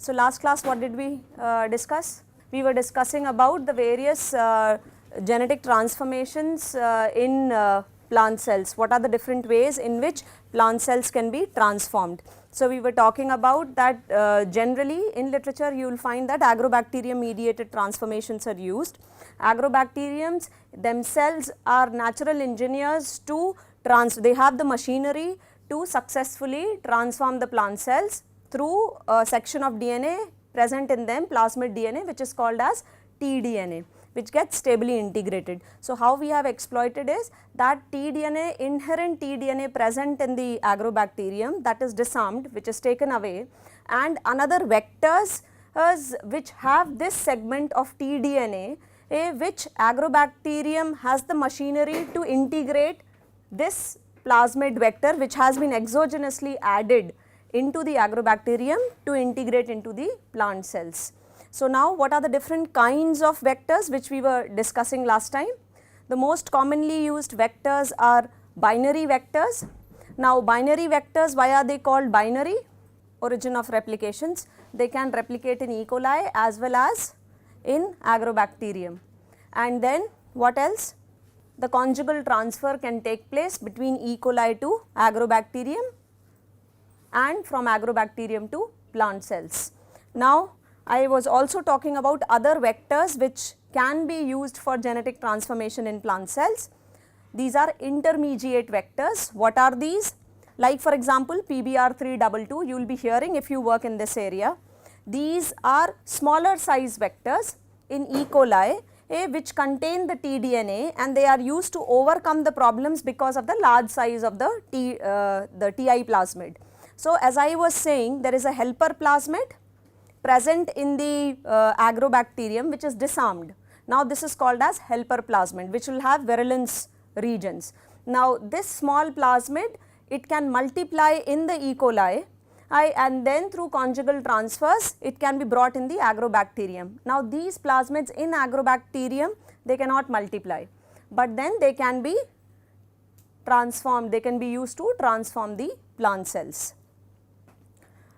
So last class what did we discuss? We were discussing about the various genetic transformations in plant cells. What are the different ways in which plant cells can be transformed? So we were talking about that generally in literature you will find that agrobacterium mediated transformations are used. Agrobacteriums themselves are natural engineers to they have the machinery to successfully transform the plant cells through a section of DNA present in them, plasmid DNA, which is called as tDNA, which gets stably integrated. So how we have exploited is that tDNA, inherent tDNA present in the agrobacterium, that is disarmed, which is taken away, and another vectors which have this segment of tDNA, which agrobacterium has the machinery to integrate this plasmid vector, which has been exogenously added into the agrobacterium to integrate into the plant cells. So now what are the different kinds of vectors which we were discussing last time? The most commonly used vectors are binary vectors. Now binary vectors, why are they called binary? Origin of replications. They can replicate in E. coli as well as in agrobacterium. And then what else? The conjugal transfer can take place between E. coli to agrobacterium and from agrobacterium to plant cells. Now I was also talking about other vectors which can be used for genetic transformation in plant cells. These are intermediate vectors. What are these? Like for example PBR322, you will be hearing if you work in this area. These are smaller size vectors in E. coli which contain the tDNA, and they are used to overcome the problems because of the large size of the Ti plasmid. So as I was saying, there is a helper plasmid present in the agrobacterium which is disarmed. Now this is called as helper plasmid, which will have virulence regions. Now this small plasmid, it can multiply in the E. coli and then through conjugal transfers it can be brought in the agrobacterium. Now these plasmids in agrobacterium, they cannot multiply, but then they can be transformed, they can be used to transform the plant cells.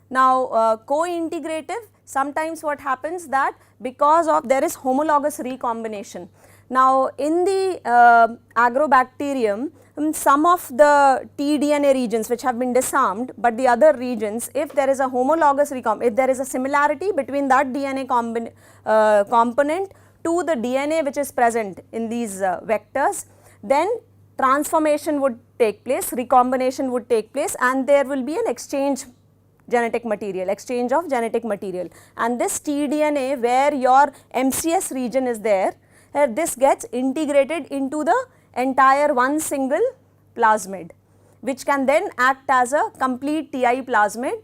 Now co-integrative, sometimes what happens that because of there is homologous recombination. Now in the agrobacterium, some of the tDNA regions which have been disarmed, but the other regions, if there is a homologous if there is a similarity between that DNA component to the DNA which is present in these vectors, then transformation would take place, recombination would take place, and there will be an exchange of genetic material, and this tDNA where your MCS region is there, this gets integrated into the entire one single plasmid, which can then act as a complete Ti plasmid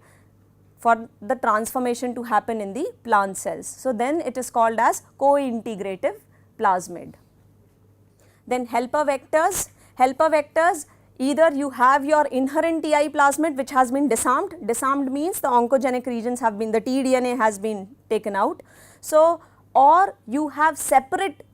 for the transformation to happen in the plant cells. So then it is called as co-integrative plasmid. Then helper vectors. Either you have your inherent Ti plasmid which has been disarmed. Disarmed means the oncogenic regions have been, the tDNA has been taken out. So, or you have separate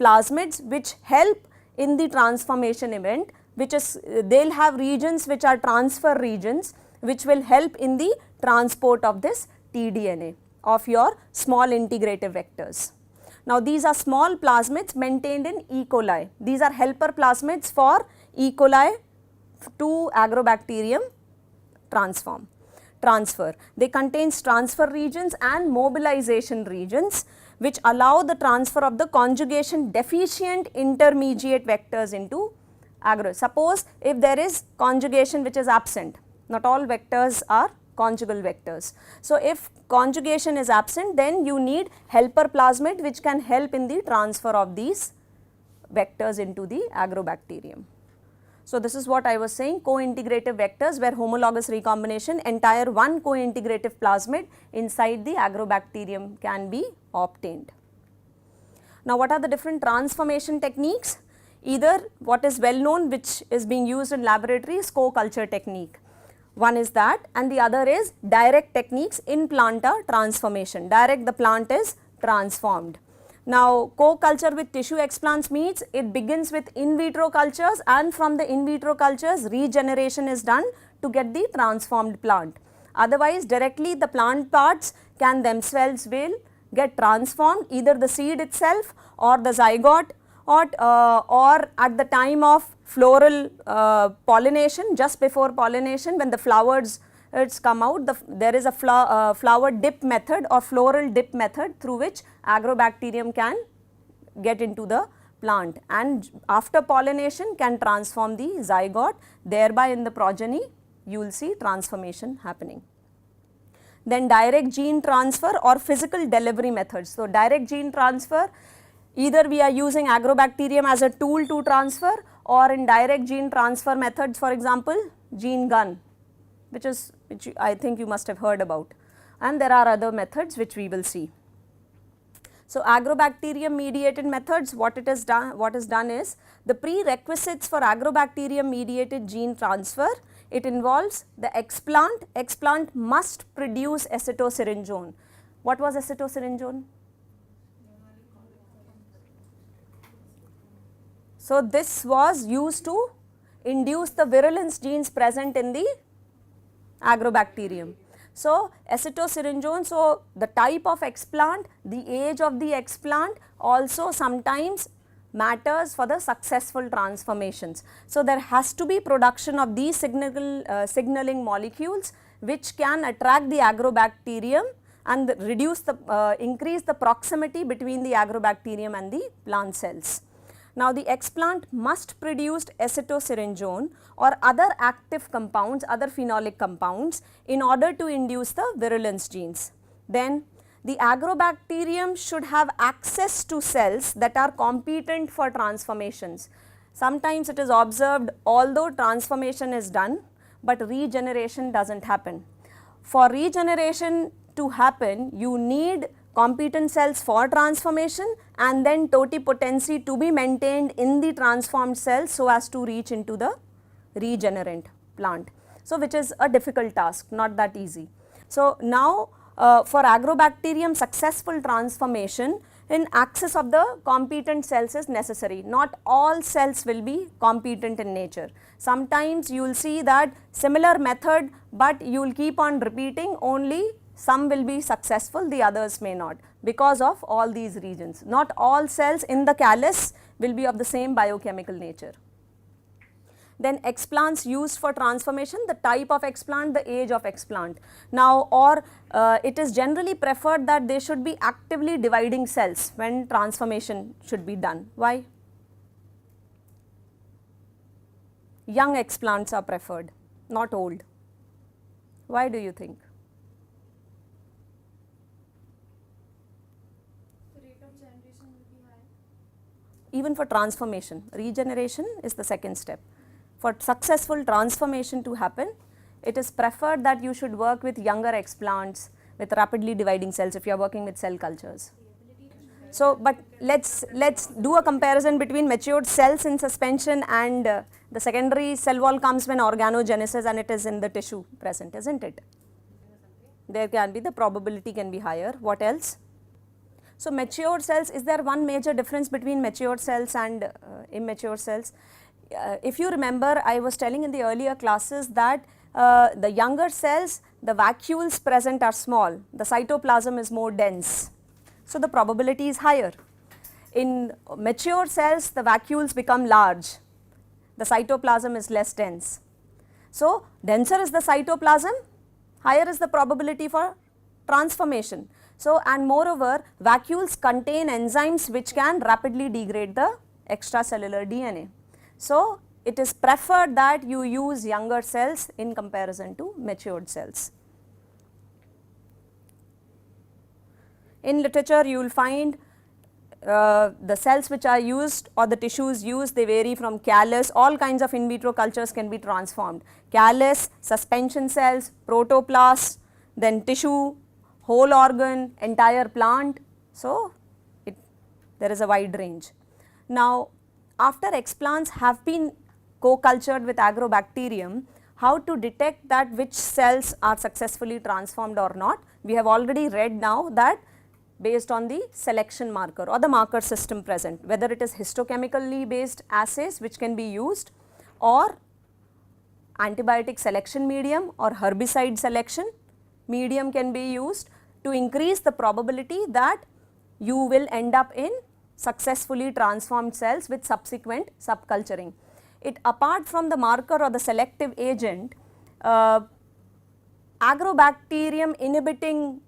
plasmids which help in the transformation event, which is they will have regions which are transfer regions which will help in the transport of this tDNA of your small integrative vectors. Now these are small plasmids maintained in E. coli. These are helper plasmids for E. coli to agrobacterium transfer. They contain transfer regions and mobilization regions which allow the transfer of the conjugation deficient intermediate vectors into agro. Suppose if there is conjugation which is absent, not all vectors are conjugal vectors. So if conjugation is absent, then you need helper plasmid which can help in the transfer of these vectors into the agrobacterium. So this is what I was saying, co-integrative vectors where homologous recombination, entire one co-integrative plasmid inside the agrobacterium can be obtained. Now what are the different transformation techniques? Either what is well known which is being used in laboratory is co-culture technique. One is that, and the other is direct techniques in planta transformation. Direct, the plant is transformed. Now co-culture with tissue explants means it begins with in vitro cultures, and from the in vitro cultures regeneration is done to get the transformed plant. Otherwise directly the plant parts can themselves will get transformed, either the seed itself or the zygote, or at the time of floral pollination, just before pollination when the flowers come out, there is a flower dip method or floral dip method through which agrobacterium can get into the plant, and after pollination can transform the zygote, thereby in the progeny you will see transformation happening. Then direct gene transfer or physical delivery methods. So, direct gene transfer, either we are using agrobacterium as a tool to transfer, or in direct gene transfer methods, for example gene gun, which I think you must have heard about, and there are other methods which we will see. So, agrobacterium mediated methods, what is done is, the prerequisites for agrobacterium mediated gene transfer, it involves the explant must produce acetosyringone. What was acetosyringone? So, this was used to induce the virulence genes present in the agrobacterium. So, acetosyringone, so the type of explant, the age of the explant also sometimes matters for the successful transformations. So, there has to be production of these signaling molecules which can attract the agrobacterium and increase the proximity between the agrobacterium and the plant cells. Now, the explant must produce acetosyringone or other active compounds, other phenolic compounds, in order to induce the virulence genes. Then the agrobacterium should have access to cells that are competent for transformations. Sometimes it is observed, although transformation is done, but regeneration does not happen. For regeneration to happen, you need competent cells for transformation and then totipotency to be maintained in the transformed cells so as to reach into the regenerant plant. So, which is a difficult task, not that easy. So, now for agrobacterium successful transformation, in access of the competent cells is necessary. Not all cells will be competent in nature. Sometimes you will see that similar method, but you will keep on repeating, only some will be successful, the others may not, because of all these reasons. Not all cells in the callus will be of the same biochemical nature. Then explants used for transformation, the type of explant, the age of explant. Now, it is generally preferred that they should be actively dividing cells when transformation should be done. Why? Young explants are preferred, not old. Why do you think? Even for transformation, regeneration is the second step. For successful transformation to happen, it is preferred that you should work with younger explants with rapidly dividing cells if you are working with cell cultures. So, but let's do a comparison between matured cells in suspension and the secondary cell wall comes when organogenesis and it is in the tissue present, isn't it? There can be, the probability can be higher. What else? So, mature cells, is there one major difference between mature cells and immature cells? If you remember, I was telling in the earlier classes that the younger cells, the vacuoles present are small, the cytoplasm is more dense. So, the probability is higher. In mature cells, the vacuoles become large, the cytoplasm is less dense. So, denser is the cytoplasm, higher is the probability for transformation. So, and moreover, vacuoles contain enzymes which can rapidly degrade the extracellular DNA. So, it is preferred that you use younger cells in comparison to matured cells. In literature, you will find the cells which are used or the tissues used, they vary from callus, all kinds of in vitro cultures can be transformed. Callus, suspension cells, protoplasts, then tissue, whole organ, entire plant. So, there is a wide range. Now, after explants have been co-cultured with agrobacterium, how to detect that which cells are successfully transformed or not? We have already read now that based on the selection marker or the marker system present, whether it is histochemically based assays which can be used or antibiotic selection medium or herbicide selection medium can be used to increase the probability that you will end up in successfully transformed cells with subsequent subculturing. It, apart from the marker or the selective agent, agrobacterium inhibiting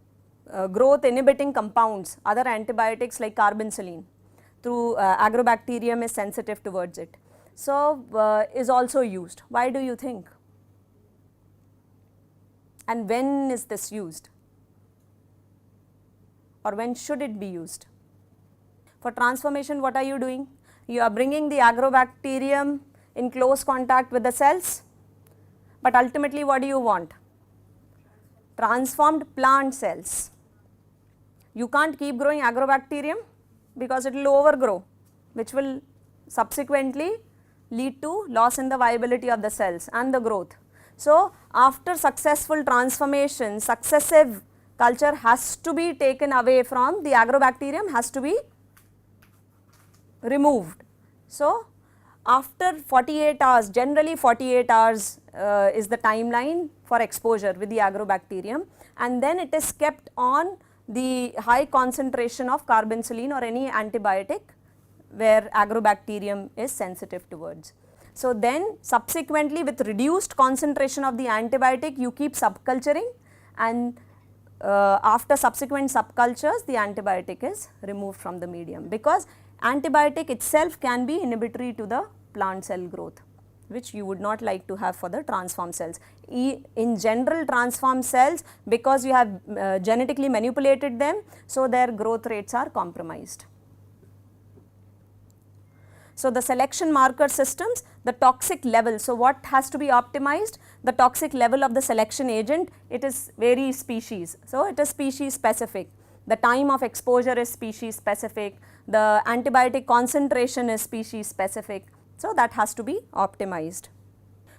growth inhibiting compounds, other antibiotics like carbinsulene, through agrobacterium is sensitive towards it. So, is also used. Why do you think? And when is this used? Or when should it be used? For transformation, what are you doing? You are bringing the agrobacterium in close contact with the cells, but ultimately what do you want? Transformed plant cells. You can't keep growing agrobacterium because it will overgrow, which will subsequently lead to loss in the viability of the cells and the growth. So, after successful transformation, successive culture has to be taken away from the agrobacterium, has to be removed. So, after 48 hours, generally 48 hours is the timeline for exposure with the agrobacterium, and then it is kept on the high concentration of carbinsulene or any antibiotic where agrobacterium is sensitive towards. So, then subsequently with reduced concentration of the antibiotic you keep subculturing, and after subsequent subcultures the antibiotic is removed from the medium, because antibiotic itself can be inhibitory to the plant cell growth, which you would not like to have for the transformed cells. In general, transformed cells, because you have genetically manipulated them, so their growth rates are compromised. So, the selection marker systems, the toxic level. So, what has to be optimized? The toxic level of the selection agent, it is very species. So, it is species specific. The time of exposure is species specific. The antibiotic concentration is species specific. So, that has to be optimized.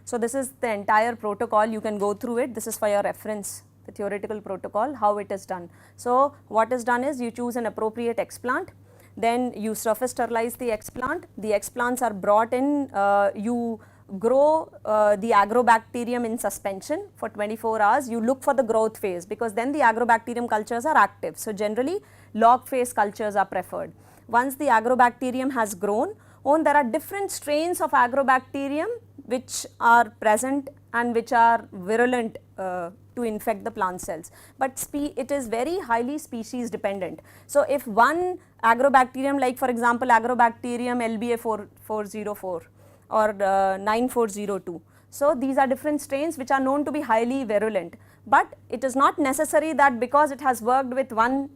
So, this is the entire protocol, you can go through it, this is for your reference, the theoretical protocol, how it is done. So, what is done is you choose an appropriate explant, then you surface sterilize the explants are brought in, you grow the agrobacterium in suspension for 24 hours, you look for the growth phase, because then the agrobacterium cultures are active. So, generally log phase cultures are preferred. Once the agrobacterium has grown, there are different strains of agrobacterium which are present and which are virulent to infect the plant cells, but it is very highly species dependent. So, if one agrobacterium, like for example agrobacterium LBA 404 or 9402, so these are different strains which are known to be highly virulent, but it is not necessary that because it has worked with one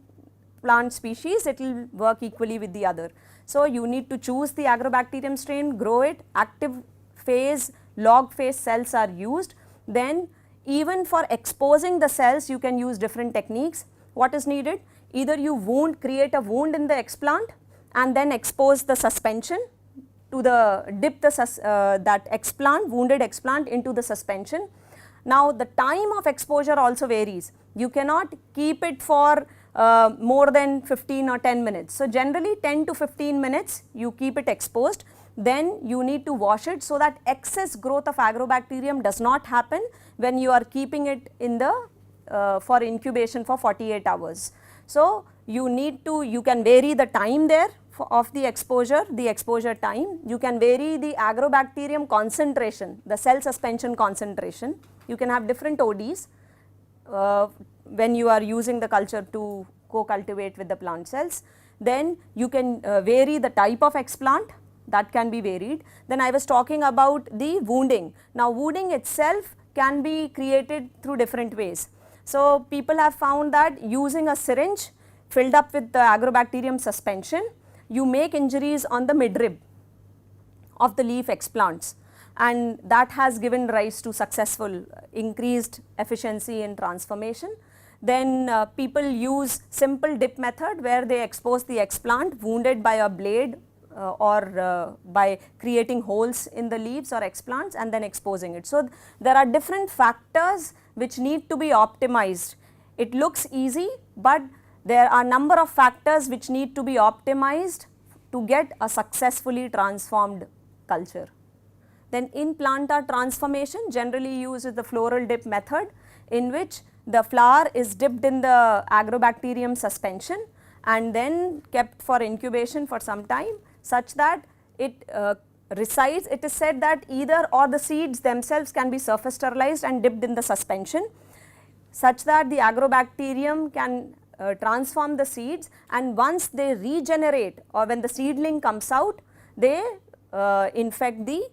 plant species it will work equally with the other. So, you need to choose the agrobacterium strain, grow it, active phase, log phase cells are used. Then even for exposing the cells you can use different techniques. What is needed? Either you create a wound in the explant and then expose the suspension to dip that explant, wounded explant into the suspension. Now, the time of exposure also varies. You cannot keep it for more than 15 or 10 minutes. So, generally 10 to 15 minutes you keep it exposed, then you need to wash it so that excess growth of agrobacterium does not happen when you are keeping it in the for incubation for 48 hours. So, you can vary the time there of the exposure time, you can vary the agrobacterium concentration, the cell suspension concentration, you can have different ODs when you are using the culture to co-cultivate with the plant cells. Then you can vary the type of explant, that can be varied. Then I was talking about the wounding. Now, wounding itself can be created through different ways. So, people have found that using a syringe filled up with the agrobacterium suspension, you make injuries on the midrib of the leaf explants, and that has given rise to successful increased efficiency in transformation. Then people use simple dip method where they expose the explant wounded by a blade or by creating holes in the leaves or explants and then exposing it. So, there are different factors which need to be optimized. It looks easy, but there are number of factors which need to be optimized to get a successfully transformed culture. Then in plantar transformation, generally used is the floral dip method, in which the flower is dipped in the agrobacterium suspension and then kept for incubation for some time, such that it resides. It is said that either or the seeds themselves can be surface sterilized and dipped in the suspension, such that the agrobacterium can transform the seeds, and once they regenerate or when the seedling comes out, they infect the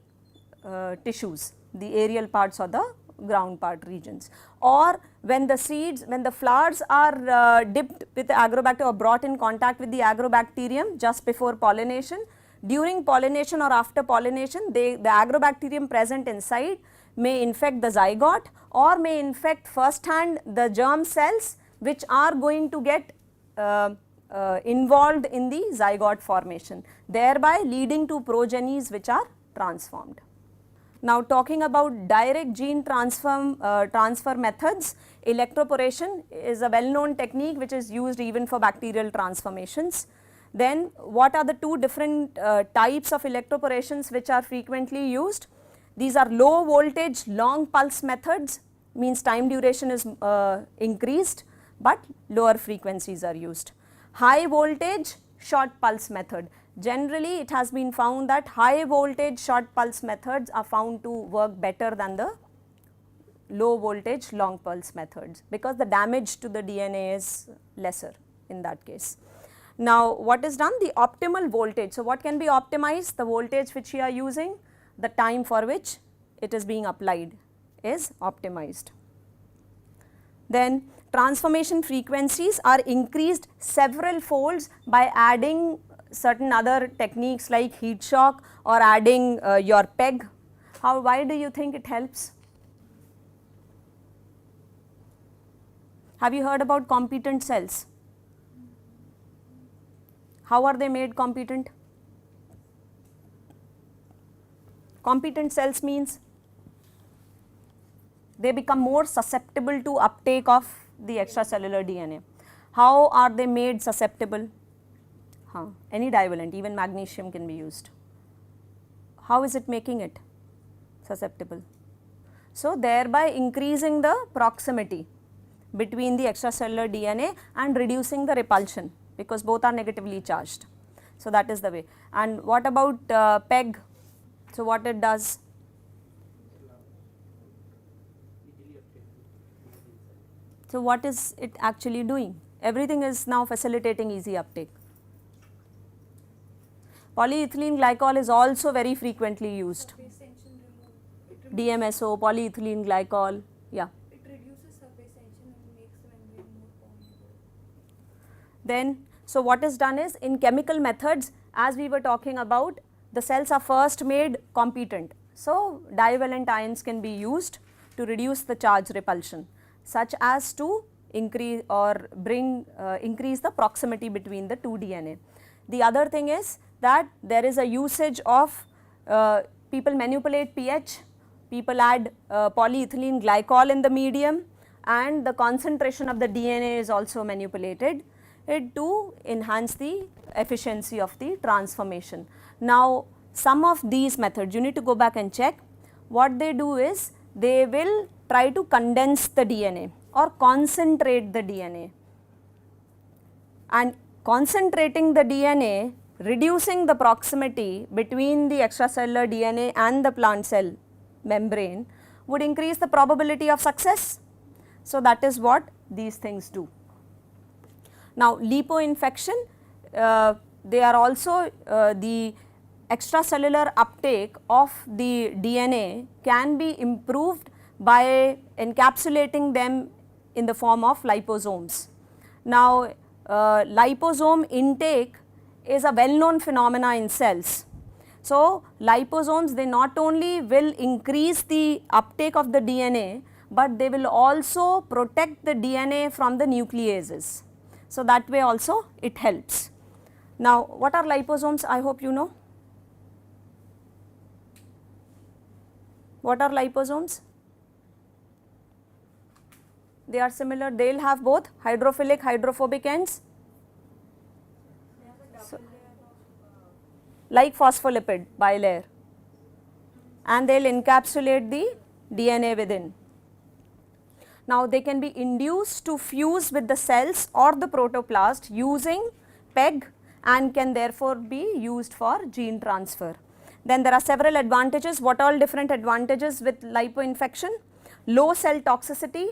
tissues, the aerial parts or the ground part regions. Or when the seeds, when the flowers are dipped with the agrobacterium or brought in contact with the agrobacterium just before pollination, during pollination or after pollination, the agrobacterium present inside may infect the zygote or may infect first hand the germ cells, which are going to get involved in the zygote formation, thereby leading to progenies which are transformed. Now, talking about direct gene transfer methods, electroporation is a well known technique which is used even for bacterial transformations. Then what are the two different types of electroporations which are frequently used? These are low voltage long pulse methods, means time duration is increased but lower frequencies are used. High voltage short pulse method. Generally it has been found that high voltage short pulse methods are found to work better than the low voltage long pulse methods, because the damage to the DNA is lesser in that case. Now what is done? The optimal voltage. So what can be optimized? The voltage which we are using, the time for which it is being applied is optimized. Then transformation frequencies are increased several folds by adding certain other techniques like heat shock or adding your PEG. Why do you think it helps? Have you heard about competent cells? How are they made competent? Competent cells means they become more susceptible to uptake of the extracellular DNA. How are they made susceptible? Any divalent, even magnesium can be used. How is it making it susceptible? So thereby increasing the proximity between the extracellular DNA and reducing the repulsion, because both are negatively charged. So that is the way. And what about PEG? So what it does? So what is it actually doing? Everything is now facilitating easy uptake. Polyethylene glycol is also very frequently used. DMSO, polyethylene glycol, yeah. It reduces surface tension and makes the membrane more permeable. Then, so what is done is, in chemical methods, as we were talking about, the cells are first made competent. So divalent ions can be used to reduce the charge repulsion, such as to increase or increase the proximity between the two DNA. The other thing is that there is a usage of, people manipulate pH, people add polyethylene glycol in the medium, and the concentration of the DNA is also manipulated to enhance the efficiency of the transformation. Now some of these methods, you need to go back and check. What they do is, they will try to condense the DNA or concentrate the DNA, and concentrating the DNA, reducing the proximity between the extracellular DNA and the plant cell membrane would increase the probability of success. So that is what these things do. Now lipoinfection, they are also the extracellular uptake of the DNA can be improved by encapsulating them in the form of liposomes. Now liposome intake is a well known phenomena in cells. So liposomes, they not only will increase the uptake of the DNA, but they will also protect the DNA from the nucleases. So that way also it helps. Now what are liposomes? I hope you know. What are liposomes? They are similar, they will have both hydrophilic, hydrophobic ends. So, like phospholipid bilayer, and they will encapsulate the DNA within. Now they can be induced to fuse with the cells or the protoplast using PEG and can therefore be used for gene transfer. Then there are several advantages. What all different advantages with lipoinfection? Low cell toxicity,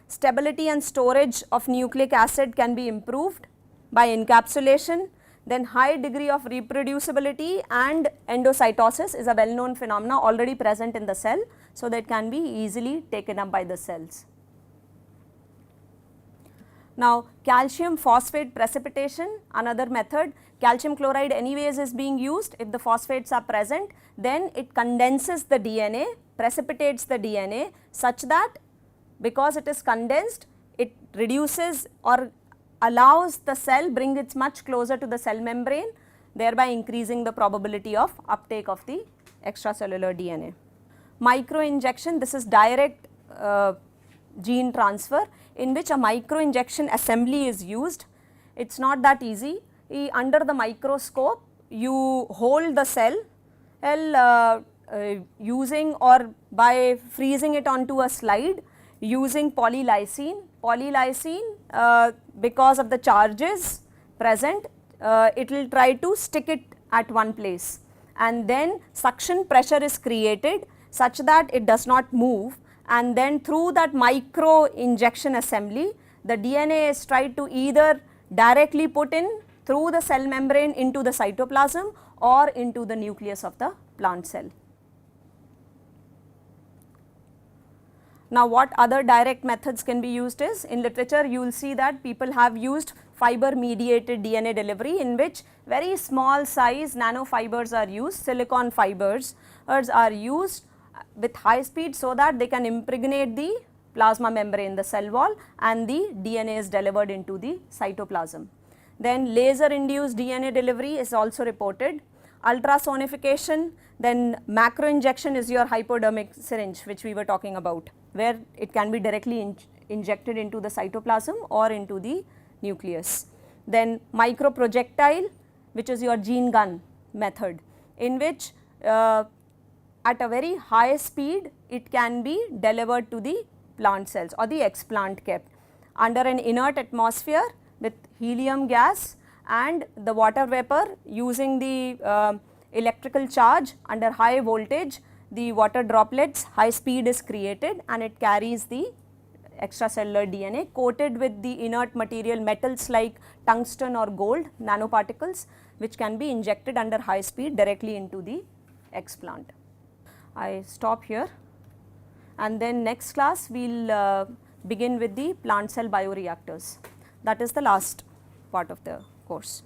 stability and storage of nucleic acid can be improved by encapsulation, then high degree of reproducibility and endocytosis is a well known phenomena already present in the cell, so that can be easily taken up by the cells. Now calcium phosphate precipitation, another method. Calcium chloride anyways is being used. If the phosphates are present, then it condenses the DNA, precipitates the DNA such that because it is condensed, it reduces or allows the cell bring it much closer to the cell membrane, thereby increasing the probability of uptake of the extracellular DNA. Microinjection, this is direct gene transfer in which a microinjection assembly is used. It is not that easy. Under the microscope, you hold the cell using or by freezing it onto a slide using polylysine. Polylysine, because of the charges present, it will try to stick it at one place, and then suction pressure is created such that it does not move, and then through that micro injection assembly, the DNA is tried to either directly put in through the cell membrane into the cytoplasm or into the nucleus of the plant cell. Now what other direct methods can be used is, in literature you will see that people have used fiber mediated DNA delivery, in which very small size nanofibers are used, silicon fibers are used with high speed so that they can impregnate the plasma membrane, the cell wall, and the DNA is delivered into the cytoplasm. Then laser induced DNA delivery is also reported. Ultrasonification, then macroinjection is your hypodermic syringe which we were talking about, where it can be directly injected into the cytoplasm or into the nucleus. Then microprojectile, which is your gene gun method, in which at a very high speed it can be delivered to the plant cells or the explant kept under an inert atmosphere with helium gas and the water vapor using the electrical charge under high voltage. The water droplets, high speed is created and it carries the extracellular DNA coated with the inert material, metals like tungsten or gold nanoparticles, which can be injected under high speed directly into the explant. I stop here, and then next class we will begin with the plant cell bioreactors. That is the last part of the course.